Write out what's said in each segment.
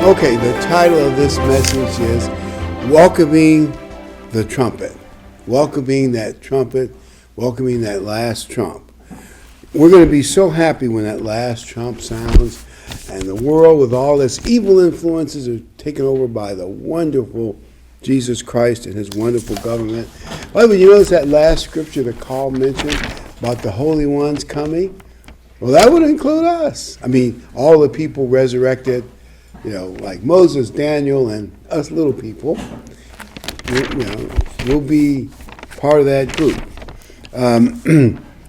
Okay, the title of this message is Welcoming the Trumpet. Welcoming that trumpet, welcoming that last trump. We're going to be so happy when that last trump sounds and the world with all its evil influences are taken over by the wonderful Jesus Christ and his wonderful government. By the way, you notice that last scripture that Carl mentioned about the Holy Ones coming? Well, that would include us. I mean, all the people resurrected, like Moses, Daniel, and us little people, we'll be part of that group.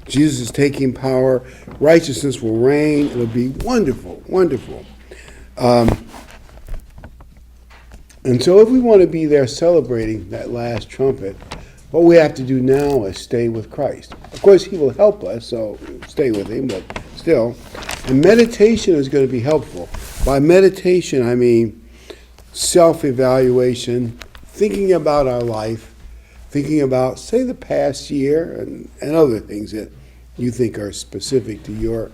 Jesus is taking power. Righteousness will reign. It'll be wonderful, wonderful. And so if we want to be there celebrating that last trumpet, what we have to do now is stay with Christ. Of course, he will help us, so stay with him, but still. And meditation is going to be helpful. By meditation, I mean self-evaluation, thinking about our life, thinking about, say, the past year and other things that you think are specific to your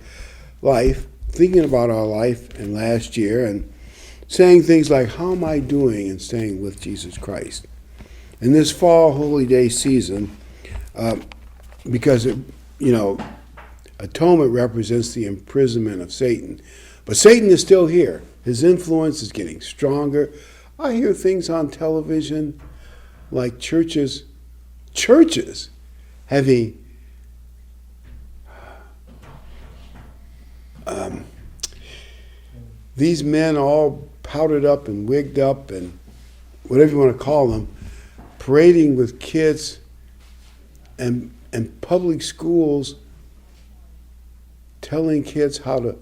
life, thinking about our life and last year and saying things like, how am I doing in staying with Jesus Christ? In this fall holy day season, because, atonement represents the imprisonment of Satan. But Satan is still here. His influence is getting stronger. I hear things on television like churches having these men all powdered up and wigged up and whatever you want to call them, parading with kids and public schools telling kids how to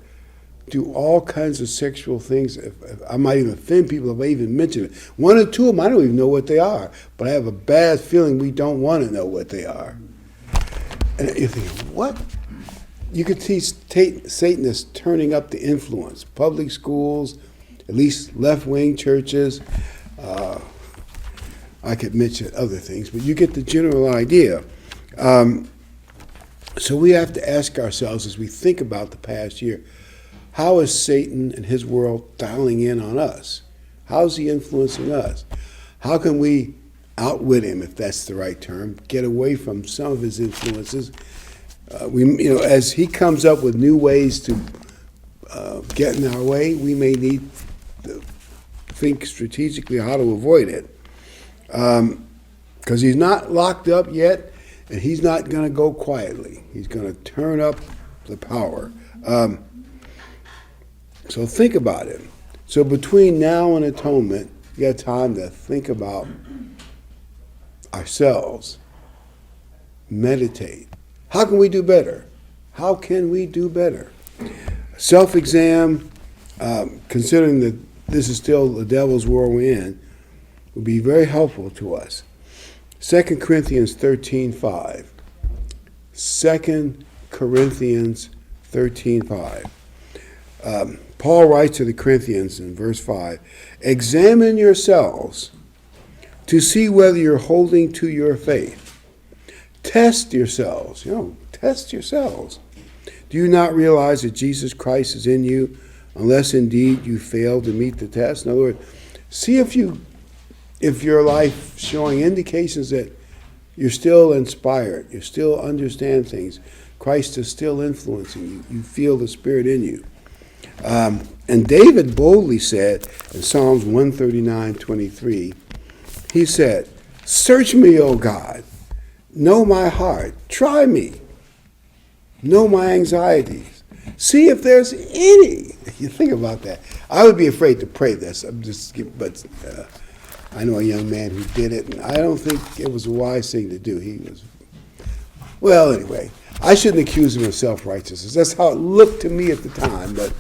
do all kinds of sexual things. If I might even offend people if I even mention it. One or two of them, I don't even know what they are, but I have a bad feeling we don't want to know what they are. And you're thinking, what? You could see Satan is turning up the influence. Public schools, at least left-wing churches. I could mention other things, but you get the general idea. So we have to ask ourselves as we think about the past year, how is Satan and his world dialing in on us? How is he influencing us? How can we outwit him, if that's the right term, get away from some of his influences? As he comes up with new ways to get in our way, we may need to think strategically how to avoid it. Because he's not locked up yet, and he's not going to go quietly. He's going to turn up the power. So think about it. So between now and atonement, you got time to think about ourselves. Meditate. How can we do better? How can we do better? Self-exam, considering that this is still the devil's world we're in, will be very helpful to us. 2 Corinthians 13:5. 2 Corinthians 13:5. Paul writes to the Corinthians in verse 5, examine yourselves to see whether you're holding to your faith. Test yourselves. Test yourselves. Do you not realize that Jesus Christ is in you, unless indeed you fail to meet the test? In other words, see if your life showing indications that you're still inspired, you still understand things, Christ is still influencing you, you feel the Spirit in you. And David boldly said in Psalms 139:23, he said, search me, O God, know my heart, try me, know my anxieties, see if there's any. You think about that. I would be afraid to pray this, but I know a young man who did it, and I don't think it was a wise thing to do. Anyway, I shouldn't accuse him of self-righteousness. That's how it looked to me at the time, but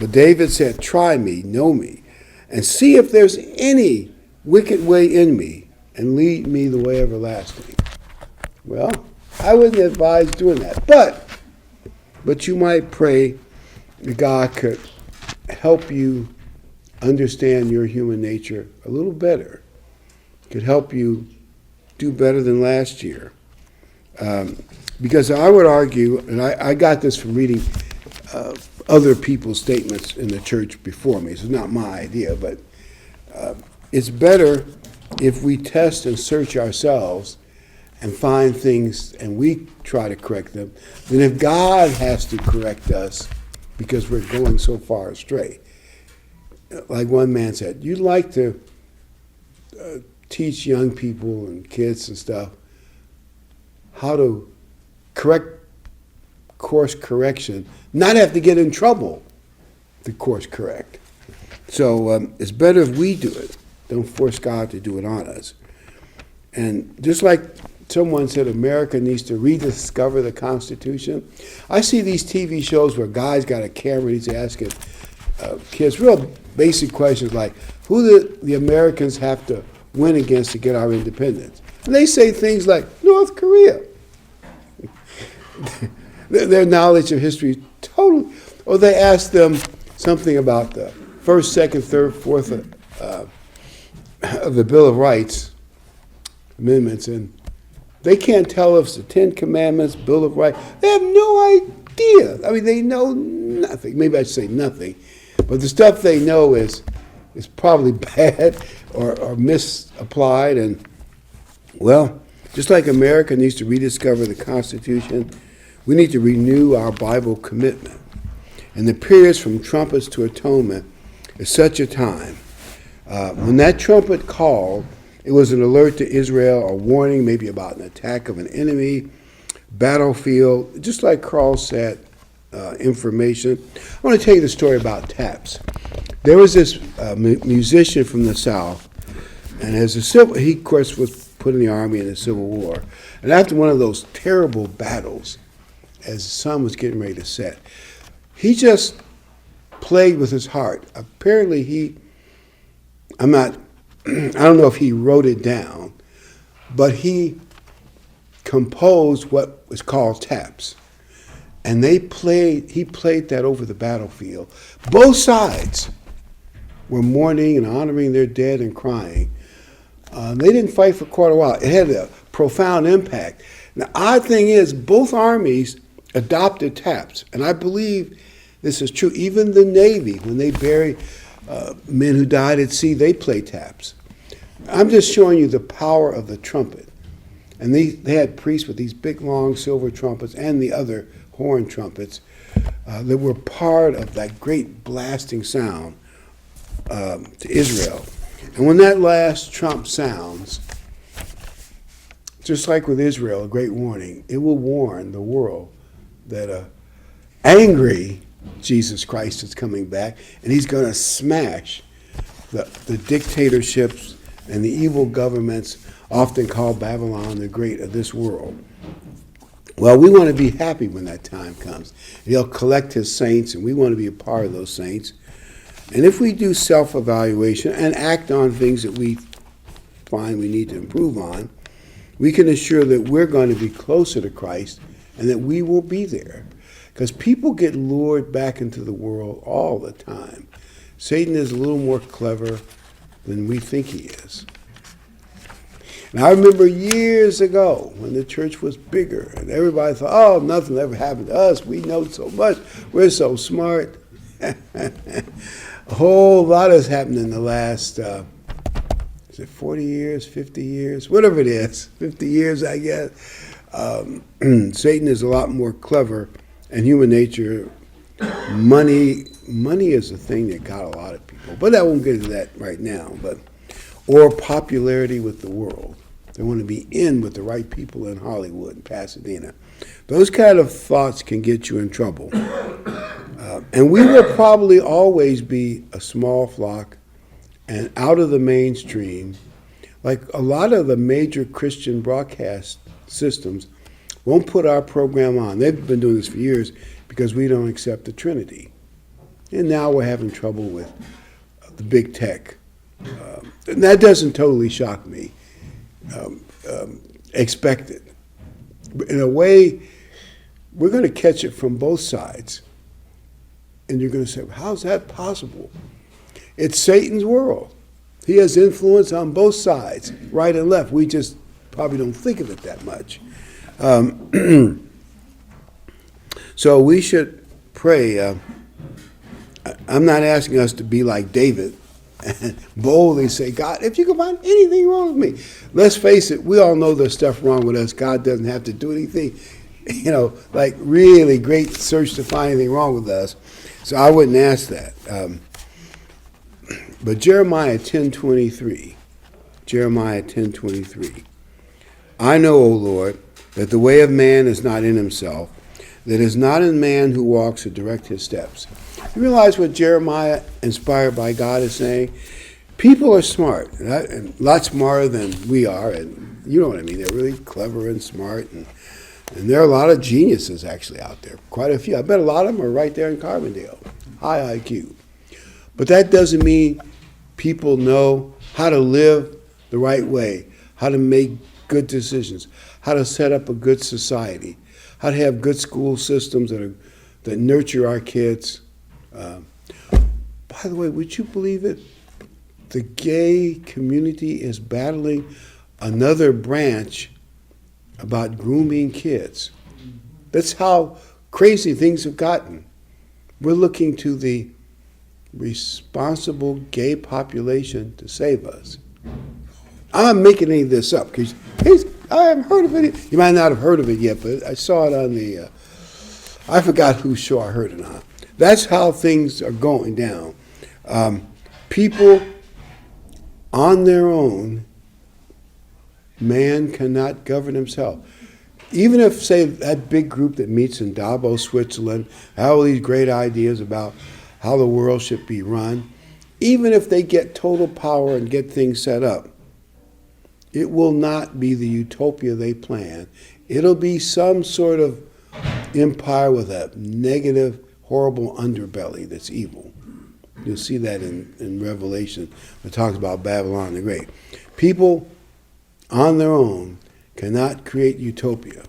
But David said, try me, know me, and see if there's any wicked way in me, and lead me the way everlasting. Well, I wouldn't advise doing that, but you might pray that God could help you understand your human nature a little better, could help you do better than last year. Because I would argue, and I got this from reading other people's statements in the church before me. It's not my idea, but it's better if we test and search ourselves and find things and we try to correct them than if God has to correct us because we're going so far astray. Like one man said, you'd like to teach young people and kids and stuff how to correct course correction, not have to get in trouble to course correct. So it's better if we do it. Don't force God to do it on us. And just like someone said, America needs to rediscover the Constitution. I see these TV shows where guys got a camera and he's asking kids real basic questions like, who do the Americans have to win against to get our independence? And they say things like, North Korea. Their knowledge of history is totally, or they ask them something about the first, second, third, fourth of the Bill of Rights amendments, and they can't tell us the Ten Commandments, Bill of Rights. They have no idea. I mean, they know nothing. Maybe I should say nothing, but the stuff they know is probably bad or misapplied. And well, just like America needs to rediscover the Constitution, we need to renew our Bible commitment. And the periods from trumpets to atonement is such a time. When that trumpet called, it was an alert to Israel, a warning maybe about an attack of an enemy, battlefield, just like Carl said, information. I want to tell you the story about taps. There was this musician from the South, and he, of course, was put in the army in the Civil War. And after one of those terrible battles, as the sun was getting ready to set, he just played with his heart. Apparently I don't know if he wrote it down, but he composed what was called taps. And he played that over the battlefield. Both sides were mourning and honoring their dead and crying. They didn't fight for quite a while. It had a profound impact. The odd thing is, both armies adopted taps, and I believe this is true. Even the Navy, when they bury men who died at sea, they play taps. I'm just showing you the power of the trumpet. And they had priests with these big, long silver trumpets and the other horn trumpets that were part of that great blasting sound to Israel. And when that last trump sounds, just like with Israel, a great warning, it will warn the world that angry Jesus Christ is coming back, and he's going to smash the dictatorships and the evil governments, often called Babylon the Great, of this world. Well, we want to be happy when that time comes. He'll collect his saints, and we want to be a part of those saints. And if we do self-evaluation and act on things that we find we need to improve on, we can assure that we're going to be closer to Christ and that we will be there. Because people get lured back into the world all the time. Satan is a little more clever than we think he is. And I remember years ago when the church was bigger and everybody thought, oh, nothing ever happened to us. We know so much. We're so smart. A whole lot has happened in the last, is it 40 years, 50 years, whatever it is, 50 years, I guess. Satan is a lot more clever, and human nature, money is the thing that got a lot of people. But I won't get into that right now. Or popularity with the world. They want to be in with the right people in Hollywood and Pasadena. Those kind of thoughts can get you in trouble. And we will probably always be a small flock and out of the mainstream. Like a lot of the major Christian broadcast systems won't put our program on. They've been doing this for years because we don't accept the Trinity. And now we're having trouble with the big tech. And that doesn't totally shock me. Expect it. In a way, we're going to catch it from both sides. And you're going to say, how's that possible? It's Satan's world. He has influence on both sides, right and left. We just probably don't think of it that much. So we should pray, I'm not asking us to be like David and boldly say, God, if you can find anything wrong with me. Let's face it, we all know there's stuff wrong with us. God doesn't have to do anything, like really great search to find anything wrong with us. So I wouldn't ask that. But Jeremiah 10:23, I know, O Lord, that the way of man is not in himself, that is not in man who walks to direct his steps. You realize what Jeremiah, inspired by God, is saying? People are smart, and a lot smarter than we are, and you know what I mean. They're really clever and smart, and there are a lot of geniuses actually out there, quite a few. I bet a lot of them are right there in Carbondale, high IQ. But that doesn't mean people know how to live the right way, how to make good decisions, how to set up a good society, how to have good school systems that nurture our kids. By the way, would you believe it? The gay community is battling another branch about grooming kids. That's how crazy things have gotten. We're looking to the responsible gay population to save us. I'm not making any of this up because I haven't heard of it. You might not have heard of it yet, but I saw it on the, I forgot whose show I heard it on. That's how things are going down. People on their own, man cannot govern himself. Even if, say, that big group that meets in Davos, Switzerland, have all these great ideas about how the world should be run, even if they get total power and get things set up, it will not be the utopia they plan. It'll be some sort of empire with a negative, horrible underbelly that's evil. You'll see that in Revelation. It talks about Babylon the Great. People on their own cannot create utopia.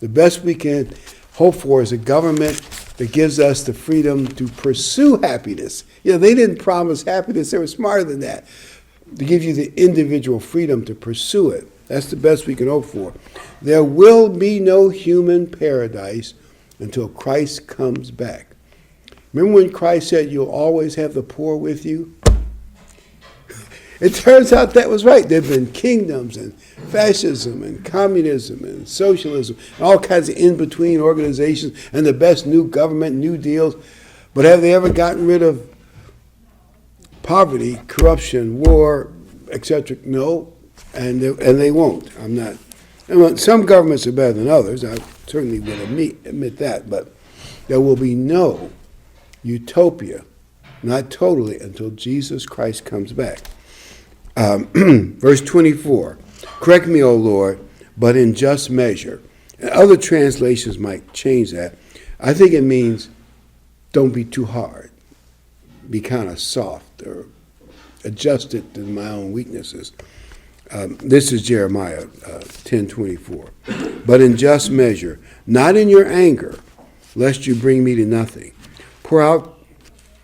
The best we can hope for is a government that gives us the freedom to pursue happiness. They didn't promise happiness. They were smarter than that. To give you the individual freedom to pursue it. That's the best we can hope for. There will be no human paradise until Christ comes back. Remember when Christ said, you'll always have the poor with you? It turns out that was right. There have been kingdoms and fascism and communism and socialism and all kinds of in-between organizations and the best new government, new deals. But have they ever gotten rid of poverty, corruption, war, etc.? No, and they won't. Some governments are better than others. I certainly will admit that. But there will be no utopia, not totally, until Jesus Christ comes back. Verse 24, correct me, O Lord, but in just measure. And other translations might change that. I think it means don't be too hard. Be kind of soft or adjust it to my own weaknesses. This is Jeremiah 10:24. But in just measure, not in your anger, lest you bring me to nothing. Pour out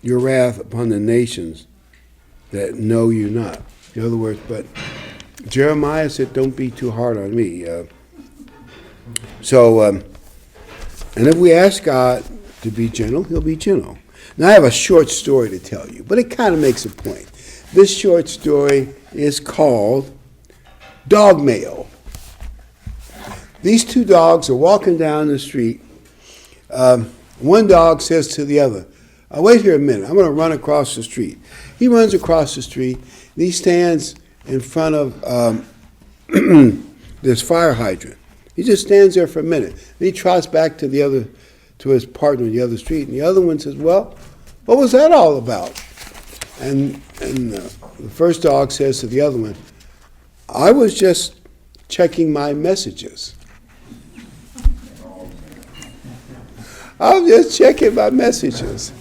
your wrath upon the nations that know you not. In other words, but Jeremiah said, don't be too hard on me. And if we ask God to be gentle, he'll be gentle. Now, I have a short story to tell you, but it kind of makes a point. This short story is called Dog Mail. These two dogs are walking down the street. One dog says to the other, wait here a minute, I'm going to run across the street. He runs across the street, and he stands in front of this fire hydrant. He just stands there for a minute. Then he trots back to his partner on the other street, and the other one says, well, what was that all about? And the first dog says to the other one, I was just checking my messages. I was just checking my messages.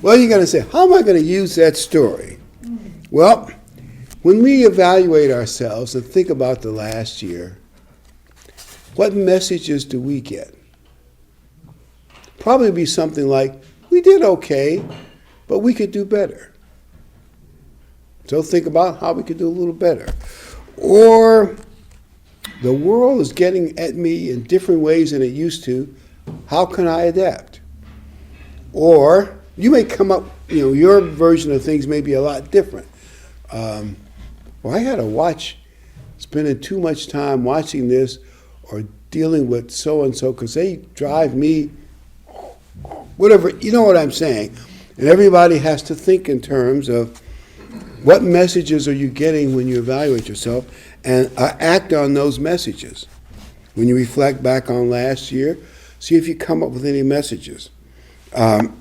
Well, you're going to say, how am I going to use that story? Well, when we evaluate ourselves and think about the last year, what messages do we get? Probably be something like, we did okay, but we could do better. So think about how we could do a little better. Or the world is getting at me in different ways than it used to. How can I adapt? Or you may come up, your version of things may be a lot different. Well, I had to watch, spending too much time watching this or dealing with so-and-so because they drive me, whatever, you know what I'm saying. And everybody has to think in terms of what messages are you getting when you evaluate yourself and act on those messages. When you reflect back on last year, see if you come up with any messages. And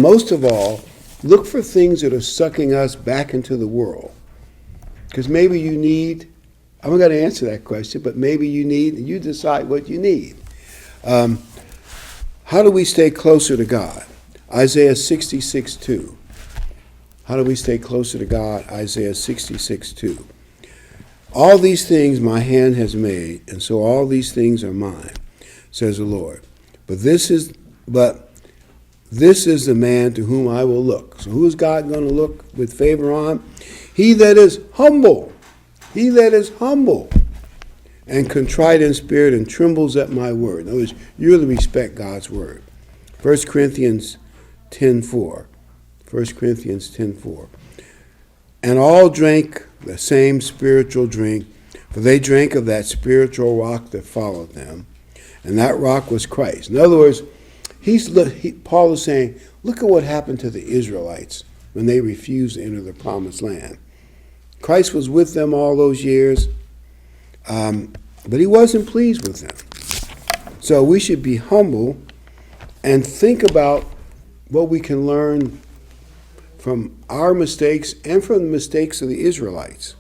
most of all, look for things that are sucking us back into the world. Because maybe you need, I'm not going to answer that question, but maybe you decide what you need. How do we stay closer to God? Isaiah 66:2. How do we stay closer to God? Isaiah 66:2. All these things my hand has made, and so all these things are mine, says the Lord. But this is the man to whom I will look. So who is God going to look with favor on? He that is humble. He that is humble and contrite in spirit and trembles at my word. In other words, you really respect God's word. 1 Corinthians 10:4. 1 Corinthians 10:4. And all drank the same spiritual drink, for they drank of that spiritual rock that followed them, and that rock was Christ. In other words, Paul is saying, look at what happened to the Israelites when they refused to enter the promised land. Christ was with them all those years, but he wasn't pleased with them. So we should be humble and think about what we can learn from our mistakes and from the mistakes of the Israelites.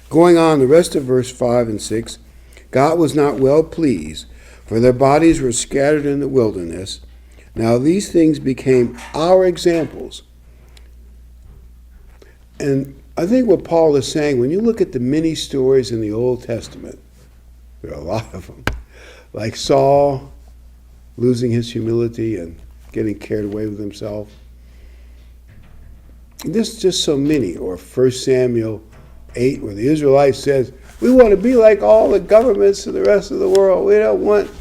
Going on, the rest of verse 5 and 6, God was not well pleased, for their bodies were scattered in the wilderness. Now these things became our examples. And I think what Paul is saying, when you look at the many stories in the Old Testament, there are a lot of them, like Saul losing his humility and getting carried away with himself. There's just so many. Or 1 Samuel 8, where the Israelites says, we want to be like all the governments of the rest of the world. We don't want,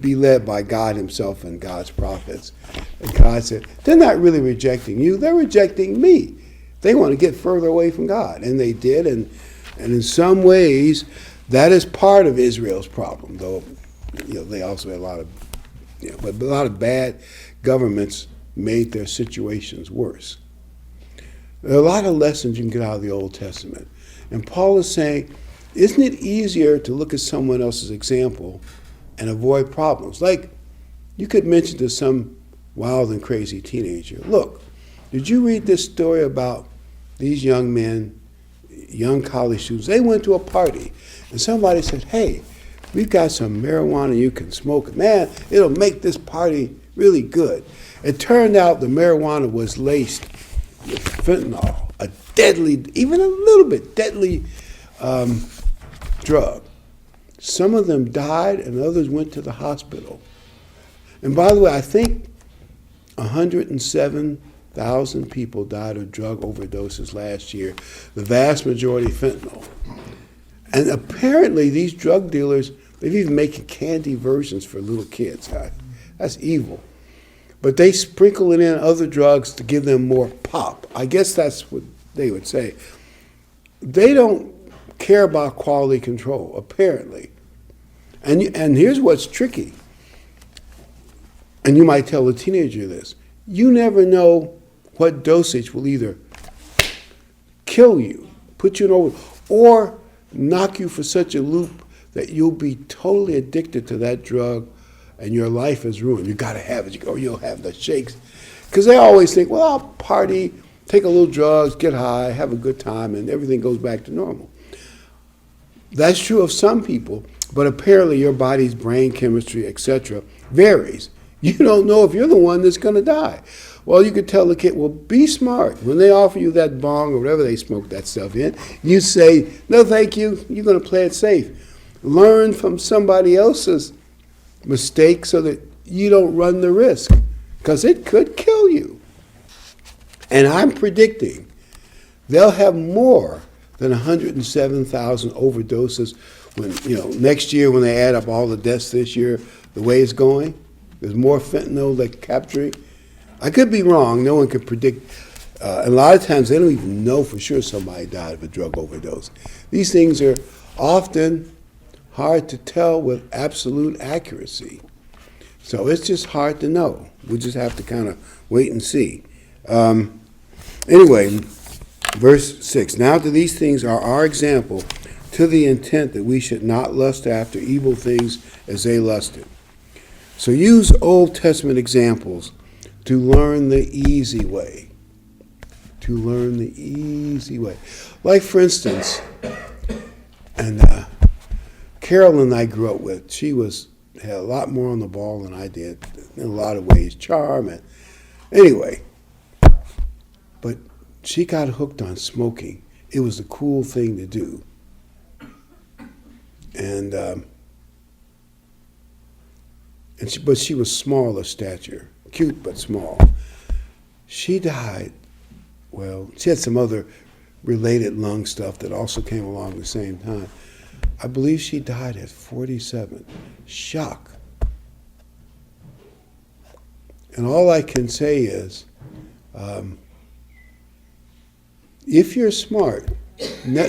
be led by God himself and God's prophets. And God said, they're not really rejecting you. They're rejecting me. They want to get further away from God. And they did. And in some ways, that is part of Israel's problem, though, they also had a lot of bad governments made their situations worse. There are a lot of lessons you can get out of the Old Testament. And Paul is saying, isn't it easier to look at someone else's example and avoid problems? Like, you could mention to some wild and crazy teenager, look, did you read this story about these young men, young college students? They went to a party, and somebody said, hey, we've got some marijuana you can smoke. Man, it'll make this party really good. It turned out the marijuana was laced with fentanyl, a deadly, even a little bit deadly drug. Some of them died and others went to the hospital. And by the way, I think 107,000 people died of drug overdoses last year, the vast majority fentanyl. And apparently these drug dealers, they're even making candy versions for little kids. That's evil. But they sprinkle it in other drugs to give them more pop. I guess that's what they would say. They don't care about quality control, apparently. And here's what's tricky. And you might tell a teenager this. You never know what dosage will either kill you, put you in over, or knock you for such a loop that you'll be totally addicted to that drug and your life is ruined. You got to have it, or you'll have the shakes. Because they always think, well, I'll party, take a little drugs, get high, have a good time, and everything goes back to normal. That's true of some people, but apparently your body's brain chemistry, etc., varies. You don't know if you're the one that's going to die. Well, you could tell the kid, well, be smart. When they offer you that bong or whatever they smoke that stuff in, you say, no, thank you. You're going to play it safe. Learn from somebody else's mistake so that you don't run the risk, because it could kill you. And I'm predicting they'll have more than 107,000 overdoses when, next year when they add up all the deaths this year, the way it's going, there's more fentanyl they're capturing. I could be wrong. No one can predict. A lot of times they don't even know for sure somebody died of a drug overdose. These things are often hard to tell with absolute accuracy. So it's just hard to know. We just have to kind of wait and see. Anyway, verse 6. Now to these things are our example, to the intent that we should not lust after evil things as they lusted. So use Old Testament examples to learn the easy way. To learn the easy way. Like, for instance, and Carolyn I grew up with, she had a lot more on the ball than I did in a lot of ways, charm. And anyway, but she got hooked on smoking. It was a cool thing to do. But she was small of stature, cute but small. She died. Well, she had some other related lung stuff that also came along at the same time. I believe she died at 47. Shock. And all I can say is, if you're smart,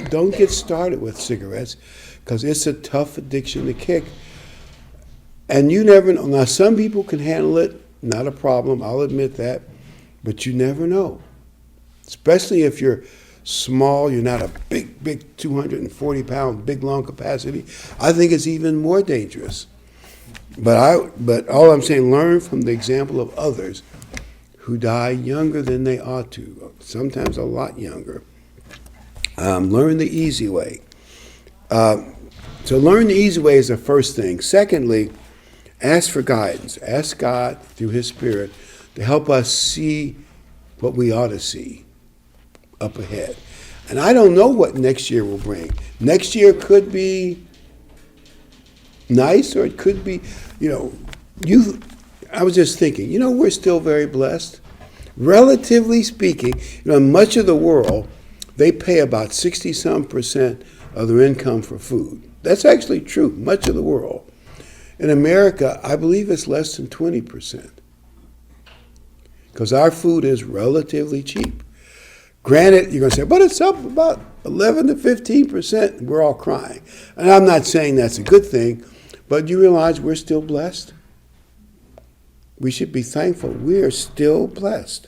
don't get started with cigarettes, because it's a tough addiction to kick. And you never know. Now, some people can handle it, not a problem, I'll admit that, but you never know. Especially if you're small, you're not a big 240-pound, big lung capacity. I think it's even more dangerous. But all I'm saying, learn from the example of others who die younger than they ought to, sometimes a lot younger. Learn the easy way. So learn the easy way is the first thing. Secondly, ask for guidance. Ask God through His Spirit to help us see what we ought to see up ahead. And I don't know what next year will bring. Next year could be nice, or it could be, I was just thinking, we're still very blessed. Relatively speaking, in much of the world, they pay about 60-some% of their income for food. That's actually true, much of the world. In America, I believe it's less than 20%. Because our food is relatively cheap. Granted, you're going to say, but it's up about 11 to 15%. We're all crying. And I'm not saying that's a good thing, but you realize we're still blessed? We should be thankful. We are still blessed.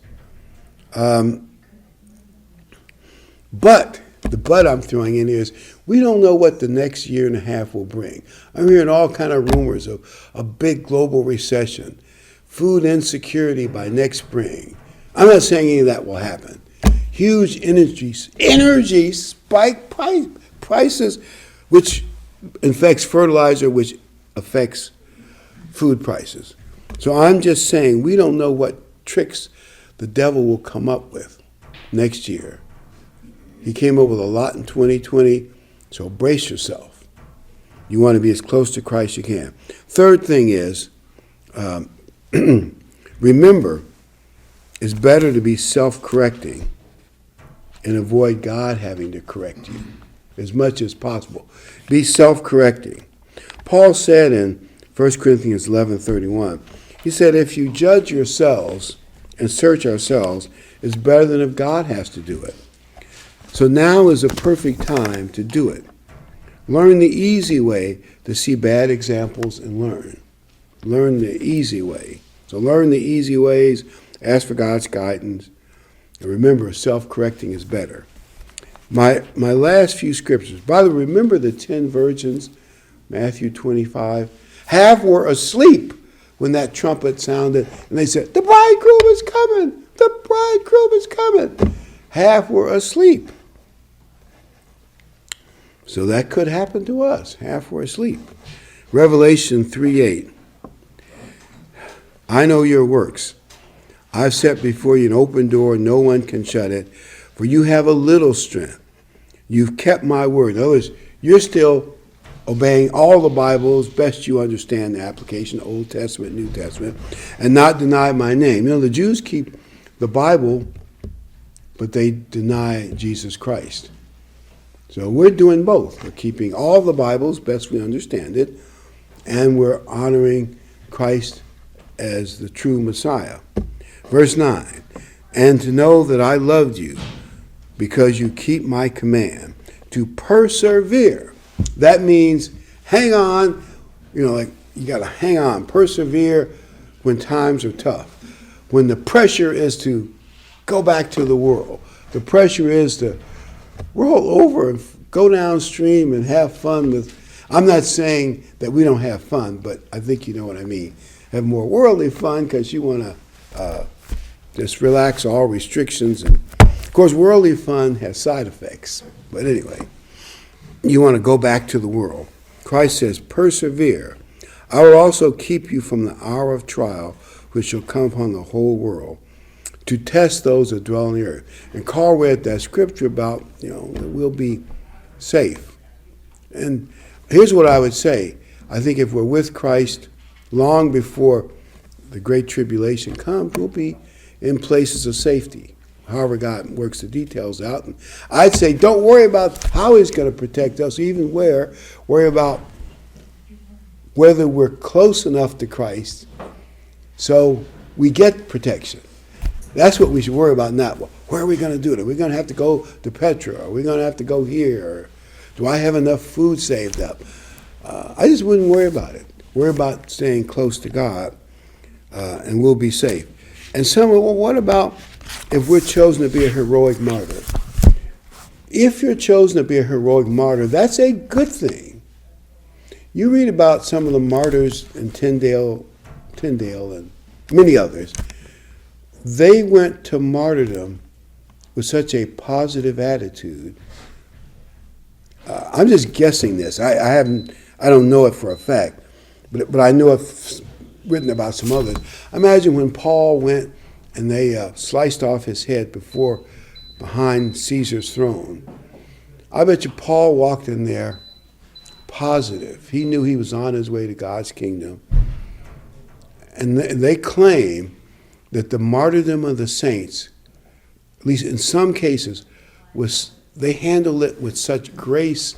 But the but I'm throwing in here is we don't know what the next year and a half will bring. I'm hearing all kind of rumors of a big global recession, food insecurity by next spring. I'm not saying any of that will happen. Huge energy spike prices, which affects fertilizer, which affects food prices. So I'm just saying we don't know what tricks the devil will come up with next year. He came up with a lot in 2020, so brace yourself. You want to be as close to Christ as you can. Third thing is, remember, it's better to be self-correcting and avoid God having to correct you as much as possible. Be self-correcting. Paul said in 1 Corinthians 11:31, he said, if you judge yourselves and search ourselves, it's better than if God has to do it. So now is a perfect time to do it. Learn the easy way to see bad examples and learn. Learn the easy way. So learn the easy ways, ask for God's guidance, and remember, self-correcting is better. My last few scriptures. By the way, remember the 10 virgins, Matthew 25? Half were asleep when that trumpet sounded, and they said, the bridegroom is coming! The bridegroom is coming! Half were asleep. So that could happen to us. Half were asleep. Revelation 3:8. I know your works. I've set before you an open door, no one can shut it, for you have a little strength. You've kept my word. In other words, you're still obeying all the Bibles, best you understand the application, Old Testament, New Testament, and not deny my name. The Jews keep the Bible, but they deny Jesus Christ. So we're doing both. We're keeping all the Bibles best we understand it, and we're honoring Christ as the true Messiah. Verse 9, and to know that I loved you because you keep my command, to persevere. That means hang on, like you got to hang on, persevere when times are tough. When the pressure is to go back to the world, the pressure is to roll over and go downstream and have fun with. I'm not saying that we don't have fun, but I think you know what I mean. Have more worldly fun because you want to just relax all restrictions. And of course, worldly fun has side effects. But anyway, you want to go back to the world. Christ says, persevere. I will also keep you from the hour of trial which shall come upon the whole world, to test those that dwell on the earth. And Carl read that scripture about, that we'll be safe. And here's what I would say. I think if we're with Christ long before the Great Tribulation comes, we'll be in places of safety. However God works the details out. And I'd say don't worry about how he's going to protect us, even where. Worry about whether we're close enough to Christ so we get protection. That's what we should worry about now. Where are we going to do it? Are we going to have to go to Petra? Are we going to have to go here? Do I have enough food saved up? I just wouldn't worry about it. Worry about staying close to God, and we'll be safe. And well, what about if we're chosen to be a heroic martyr? If you're chosen to be a heroic martyr, that's a good thing. You read about some of the martyrs in Tyndale and many others. They went to martyrdom with such a positive attitude. I'm just guessing this. I don't know it for a fact, but I know I've written about some others. Imagine when Paul went and they sliced off his head behind Caesar's throne. I bet you Paul walked in there positive. He knew he was on his way to God's kingdom. And they claim that the martyrdom of the saints, at least in some cases, they handled it with such grace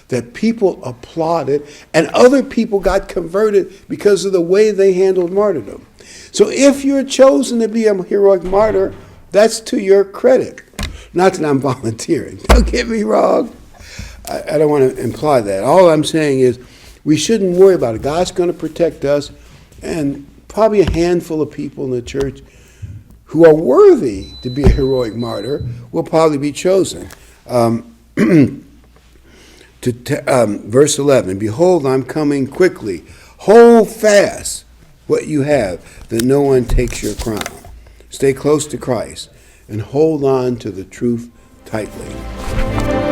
that people applauded, and other people got converted because of the way they handled martyrdom. So if you're chosen to be a heroic martyr, that's to your credit. Not that I'm volunteering. Don't get me wrong. I don't want to imply that. All I'm saying is we shouldn't worry about it. God's going to protect us, and probably a handful of people in the church who are worthy to be a heroic martyr will probably be chosen. Verse 11, behold, I'm coming quickly. Hold fast what you have, that no one takes your crown. Stay close to Christ and hold on to the truth tightly.